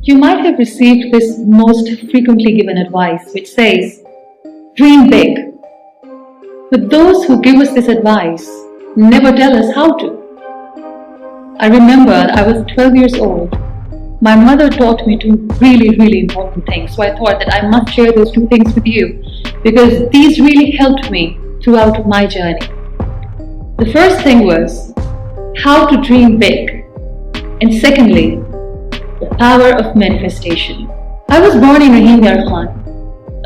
You might have received this most frequently given advice, which says, dream big. But those who give us this advice never tell us how to. I remember I was 12 years old. My mother taught me two really important things. So I thought that I must share those two things with you because these really helped me throughout my journey. The first thing was how to dream big. And secondly, the power of manifestation. I was born in Rahim Yar Khan,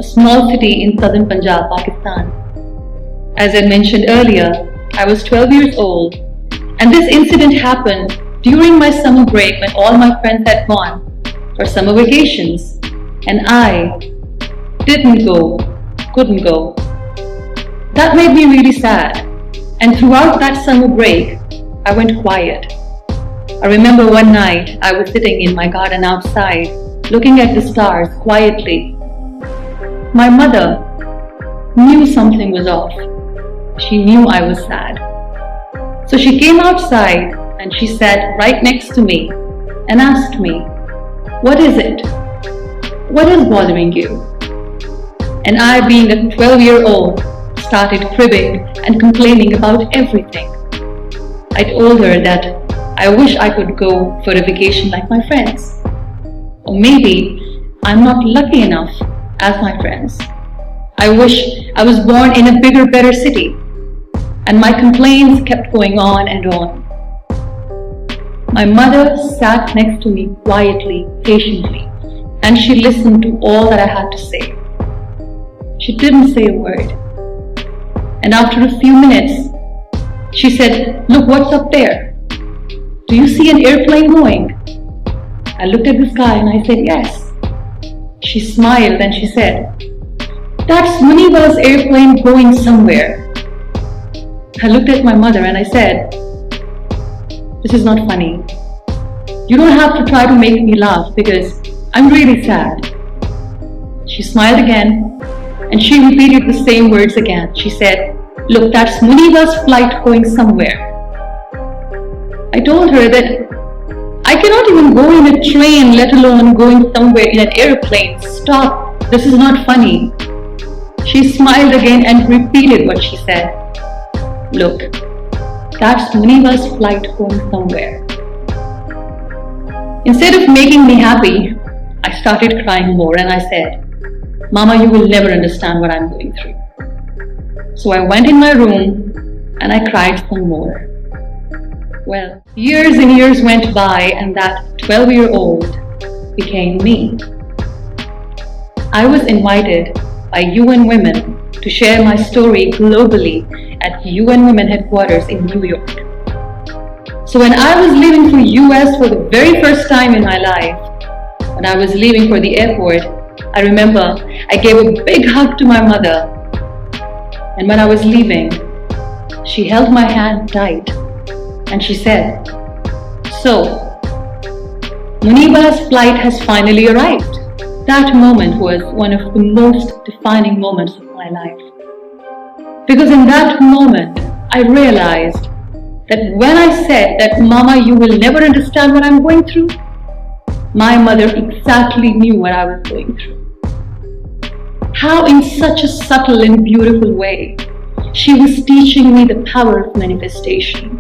a small city in southern Punjab, Pakistan. As I mentioned earlier, I was 12 years old, and this incident happened during my summer break when all my friends had gone for summer vacations, and I couldn't go. That made me really sad, and throughout that summer break, I went quiet. I remember one night I was sitting in my garden outside, looking at the stars quietly. My mother knew something was off. She knew I was sad. So she came outside and she sat right next to me and asked me, "What is it? What is bothering you?" And I, being a 12-year-old, started cribbing and complaining about everything. I told her that I wish I could go for a vacation like my friends. Or maybe I'm not lucky enough as my friends. I wish I was born in a bigger, better city. And my complaints kept going on and on. My mother sat next to me quietly, patiently, and she listened to all that I had to say. She didn't say a word. And after a few minutes, she said, "Look, what's up there? Do you see an airplane going?" I looked at the sky and I said, "Yes." She smiled and she said, "That's Muniba's airplane going somewhere." I looked at my mother and I said, "This is not funny. You don't have to try to make me laugh because I'm really sad." She smiled again and she repeated the same words again. She said, "Look, that's Muniba's flight going somewhere." I told her that I cannot even go in a train, let alone going somewhere in an airplane. Stop, this is not funny. She smiled again and repeated what she said. "Look, that's Muniba's flight going somewhere." Instead of making me happy, I started crying more and I said, "Mama, you will never understand what I'm going through." So I went in my room and I cried some more. Well, years and years went by and that 12-year-old became me. I was invited by UN Women to share my story globally at UN Women headquarters in New York. So when I was leaving for US for the very first time in my life, when I was leaving for the airport, I remember I gave a big hug to my mother. And when I was leaving, she held my hand tight and she said, "So, Muniba's flight has finally arrived." That moment was one of the most defining moments of my life. Because in that moment, I realized that when I said that, "Mama, you will never understand what I'm going through," my mother exactly knew what I was going through. How in such a subtle and beautiful way, she was teaching me the power of manifestation.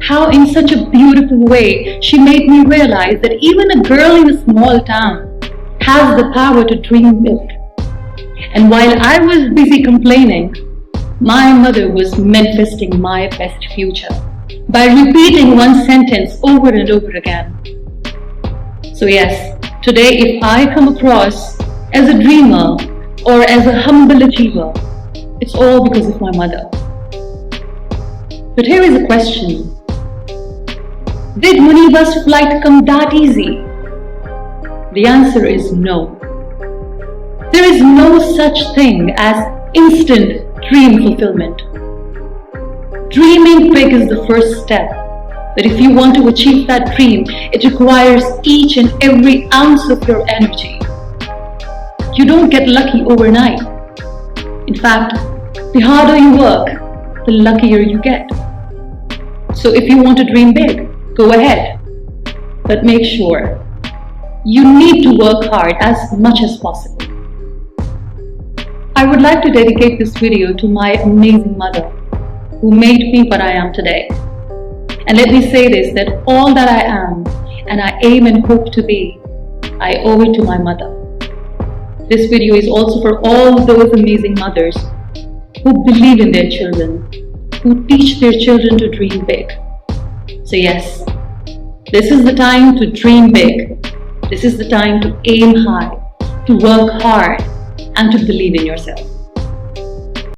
How in such a beautiful way, she made me realize that even a girl in a small town has the power to dream big. And while I was busy complaining, my mother was manifesting my best future by repeating one sentence over and over again. So yes, today if I come across as a dreamer or as a humble achiever, it's all because of my mother. But here is a question. Did Muniba's flight come that easy? The answer is no. There is no such thing as instant dream fulfillment. Dreaming big is the first step, but if you want to achieve that dream, it requires each and every ounce of your energy. You don't get lucky overnight. In fact, the harder you work, the luckier you get. So if you want to dream big, go ahead, but make sure you need to work hard as much as possible. I would like to dedicate this video to my amazing mother who made me what I am today. And let me say this, that all that I am and I aim and hope to be, I owe it to my mother. This video is also for all those amazing mothers who believe in their children, who teach their children to dream big. So yes, this is the time to dream big. This is the time to aim high, to work hard, and to believe in yourself.